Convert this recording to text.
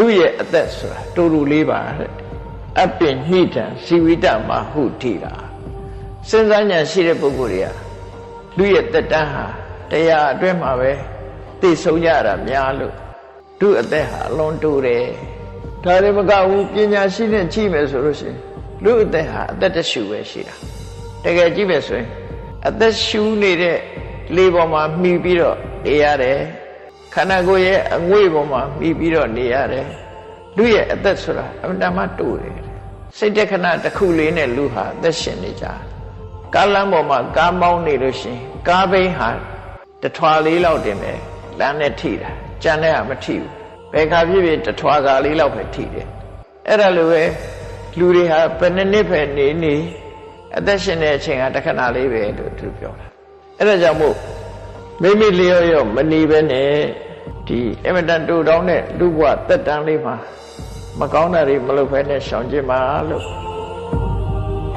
လူရဲ့အသက်ဆိုတာတူတူလေးပါတဲ့အပင်ညှိတံစီဝိတမဟုထိတာစဉ်းစားဉာဏ်ရှိတဲ့ပုဂ္ဂိုလ်တွေကလူရဲ့သက်တမ်းဟာတရားအတွင်းမှာပဲသိဆုံးကြတာများလို့လူအသက်ဟာအလွန်တူတယ်ဒါလည်းမကဘူးပညာရှိနဲ့ကြည့်မယ်ဆိုလို့ရှိရင်လူအသက်ဟာအသက်တရှူပဲရှိတာတကယ်ကြည့်မယ်ဆိုရင်အသက်ရှူနေတဲ့လေပေါ်မှာမှီပြီးတော့နေရတယ်ခန္ဓာကိုယ်ရဲ့အငွေ့ပေါ်မှာမှီပြီးတော့နေရတယ်လူရဲ့အသက်ဆိုတာအမှန်တမ်းတူတယ်စိတ်တခဏတစ်ခုလေးနဲ့လူဟာအသက်ရှင်နေကြကားလမ်းပေါ်မှာကားမောင်းနေလို့ရှိရင်ကားဘိန်းဟာတထွာလေးလောက်တင်တယ်လမ်းနဲ့ထိတာကြံတဲ့ဟာမထိဘူးဘယ်ခါဖြစ်ဖြစ်တထွာကားလေးလောက်ပဲထိတယ်အဲ့ဒါလိုပဲလူတွေဟာဘယ်နှစ်ပဲနေအသက်ရှင်တဲ့အချိန်ဟာတခဏလေးပဲလို့သူပြောတာအဲ့ဒါကြောင့်မို့မိမိလျော့ရော့မနေပဲနဲ့ဒီအမတန်တူတောင်းတဲ့လူ့ဘဝတက်တန်းလေးမှာမကောင်းတာတွေမလုပ်ဘဲနဲ့ရှောင်ကျဉ်ပါလို့